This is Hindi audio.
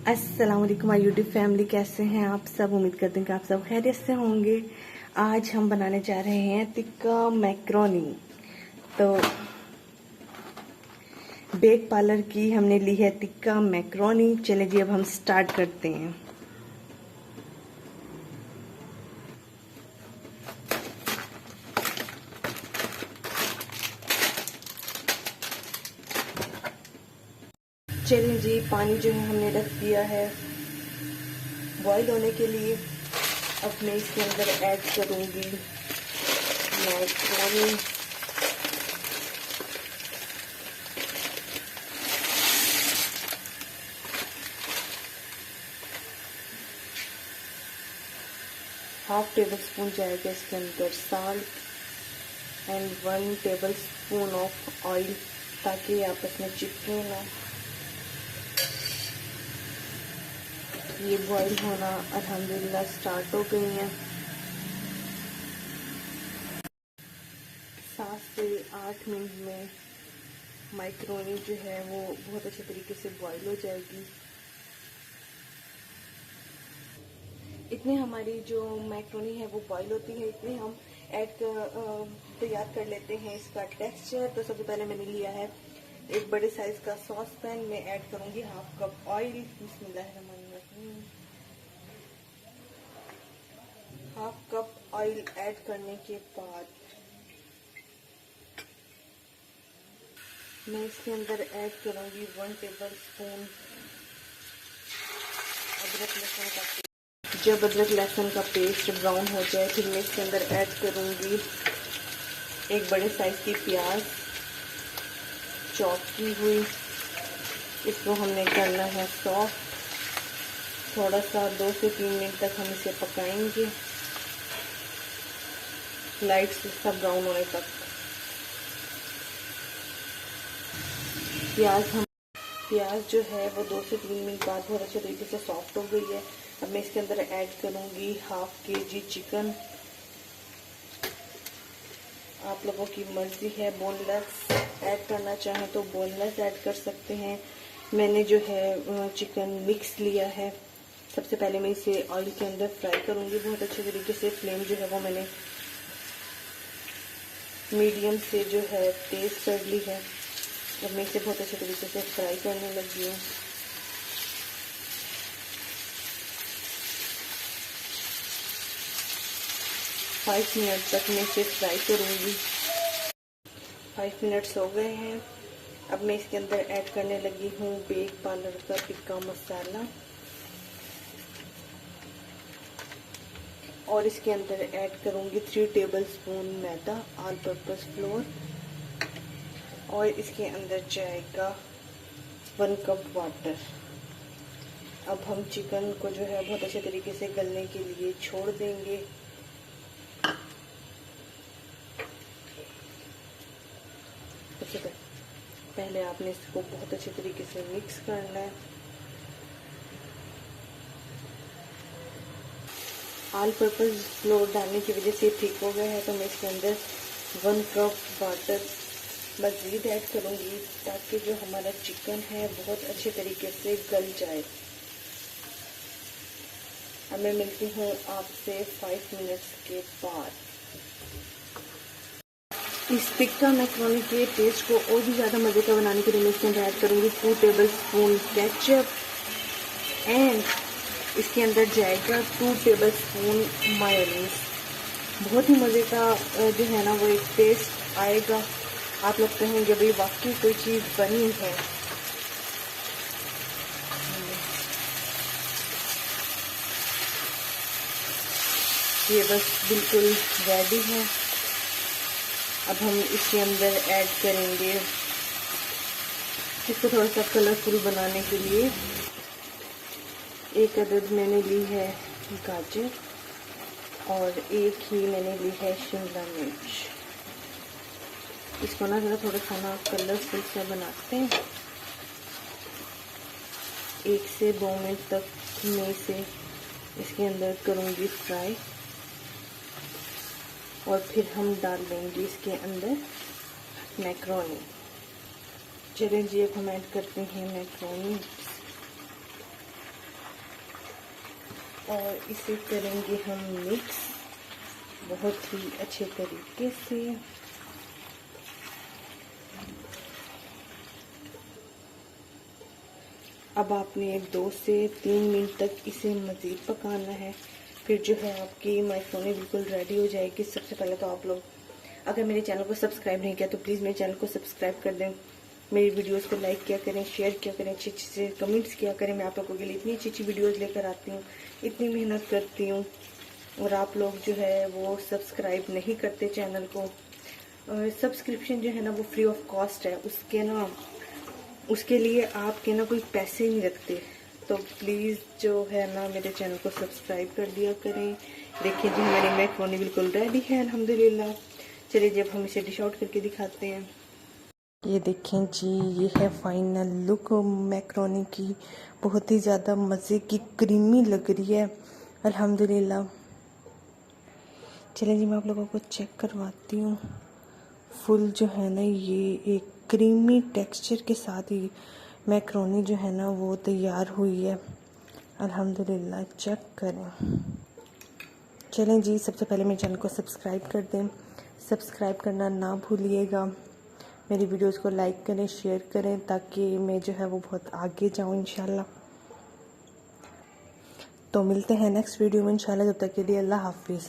अस्सलाम वालेकुम माय यूट्यूब फैमिली, कैसे हैं आप सब। उम्मीद करते हैं कि आप सब खैरियत से होंगे। आज हम बनाने जा रहे हैं टिक्का मैक्रोनी। तो बेक पार्लर की हमने ली है टिक्का मैक्रोनी। चले जी अब हम स्टार्ट करते हैं। चलिए जी, पानी जो है हमने रख दिया है बॉईल होने के लिए। अब मैं इसके अंदर ऐड करूंगी मैक्रोनी। हाफ टेबल स्पून जाएगा इसके अंदर salt and 1 table spoon of oil, ताकि आपस में चिपके ना। ये बॉईल होना अल्हम्दुलिल्लाह स्टार्ट हो गई है। 7 से 8 मिनट में मैक्रोनी जो है वो बहुत अच्छे तरीके से बॉईल हो जाएगी। इतने हमारी जो मैक्रोनी है वो बॉईल होती है, इतने हम तैयार कर लेते हैं इसका टेक्सचर। तो सबसे पहले मैंने लिया है एक बड़े साइज का सॉस पैन में ऐड करूंगी हाफ कप ऑयल। बिस्मिल्लाहिर्रहमानिर्रहीम। हाफ कप ऑयल ऐड करने के बाद मैं इसके अंदर ऐड करूंगी 1 टेबल स्पून अदरक लहसुन का पेस्ट। जब अदरक लहसुन का पेस्ट ब्राउन हो जाए फिर मैं इसके अंदर ऐड करूंगी एक बड़े साइज की प्याज चॉप की हुई। इसको हमने करना है सॉफ्ट। थोड़ा सा 2 से 3 मिनट तक हम इसे पकाएंगे, लाइट सा ब्राउन होने तक। प्याज जो है वो 2 से 3 मिनट बाद बहुत अच्छे तरीके से सॉफ्ट हो गई है। अब मैं इसके अंदर ऐड करूंगी हाफ केजी चिकन। आप लोगों की मर्जी है, बोनलेस ऐड करना चाहें तो बोनलेस ऐड कर सकते हैं। मैंने जो है चिकन मिक्स लिया है। सबसे पहले मैं इसे ऑयल के अंदर फ्राई करूंगी बहुत अच्छे तरीके से। फ्लेम जो है वो मैंने मीडियम से जो है तेज कर ली है। अब मैं इसे बहुत अच्छे तरीके से फ्राई करने लगी हूँ। फाइव मिनट तक मैं इसे फ्राई करूंगी। 5 मिनट्स हो गए हैं। अब मैं इसके अंदर ऐड करने लगी हूँ बेक पार्लर का टिक्का मसाला, और इसके अंदर ऐड करूंगी 3 टेबल स्पून मैदा ऑल पर्पस फ्लोर, और इसके अंदर जाएगा 1 कप वाटर। अब हम चिकन को जो है बहुत अच्छे तरीके से गलने के लिए छोड़ देंगे। सबसे पहले आपने इसको बहुत अच्छे तरीके से मिक्स करना है। ऑल पर्पस फ्लोर डालने की वजह से ठीक हो गया है, तो मैं इसके अंदर 1 कप वाटर मज़ीद ऐड करूंगी, ताकि जो हमारा चिकन है बहुत अच्छे तरीके से गल जाए। अब मैं मिलती हूँ आपसे 5 मिनट्स के बाद। इस टिक्का मैक्रोनी के टेस्ट को और भी ज़्यादा मज़े का बनाने के लिए मैं इसके अंदर ऐड करूँगी 2 टेबल स्पून केचप, एंड इसके अंदर जाएगा 2 टेबल स्पून मायोनीज। बहुत ही मज़े का जो है ना वो एक टेस्ट आएगा। आप लोग कहेंगे भाई वाकई कोई चीज़ बनी है। ये बस बिल्कुल रेडी है। अब हम इसके अंदर ऐड करेंगे, इसको थोड़ा सा कलरफुल बनाने के लिए, 1 अदद मैंने ली है गाजर और 1 ही मैंने ली है शिमला मिर्च। इसको ना थोड़ा सा ना कलरफुल से बनाते हैं। 1 से 2 मिनट तक मैं इसे इसके अंदर करूँगी फ्राई, और फिर हम डाल देंगे इसके अंदर मैक्रोनी। चलिए जी अब हम ऐड करते हैं मैक्रोनी। और इसे करेंगे हम मिक्स बहुत ही अच्छे तरीके से। अब आपने 2 से 3 मिनट तक इसे मज़ीद पकाना है। फिर जो है आपकी मैक्रोनी बिल्कुल रेडी हो जाएगी। सबसे पहले तो आप लोग अगर मेरे चैनल को सब्सक्राइब नहीं किया तो प्लीज़ मेरे चैनल को सब्सक्राइब कर दें, मेरी वीडियोस को लाइक किया करें, शेयर किया करें, अच्छे अच्छे से कमेंट्स किया करें। मैं आप लोगों के लिए इतनी अच्छी अच्छी वीडियोस लेकर आती हूँ, इतनी मेहनत करती हूँ, और आप लोग जो है वो सब्सक्राइब नहीं करते चैनल को। सब्सक्रिप्शन जो है ना वो फ्री ऑफ कॉस्ट है, उसके लिए आपके ना कोई पैसे नहीं लगते। तो प्लीज़ जो है ना मेरे चैनल को सब्सक्राइब कर दिया करें। देखिए जी हमारी मैक्रोनी बिल्कुल रेडी है अल्हम्दुलिल्लाह। चलिए जब हम इसे डिश आउट करके दिखाते हैं। ये देखें जी, ये है फाइनल लुक मैक्रोनी की। बहुत ही ज़्यादा मज़े की क्रीमी लग रही है अल्हम्दुलिल्लाह। चलिए जी मैं आप लोगों को चेक करवाती हूँ। फुल जो है ना ये एक क्रीमी टेक्सचर के साथ ही मैक्रोनी जो है ना वो तैयार हुई है अल्हम्दुलिल्लाह। चेक करें। चलें जी सबसे पहले मेरे चैनल को सब्सक्राइब कर दें, सब्सक्राइब करना ना भूलिएगा। मेरी वीडियोस को लाइक करें, शेयर करें, ताकि मैं जो है वो बहुत आगे जाऊँ इंशाल्लाह। तो मिलते हैं नेक्स्ट वीडियो में इंशाल्लाह। जब तक के लिए अल्लाह हाफिज़।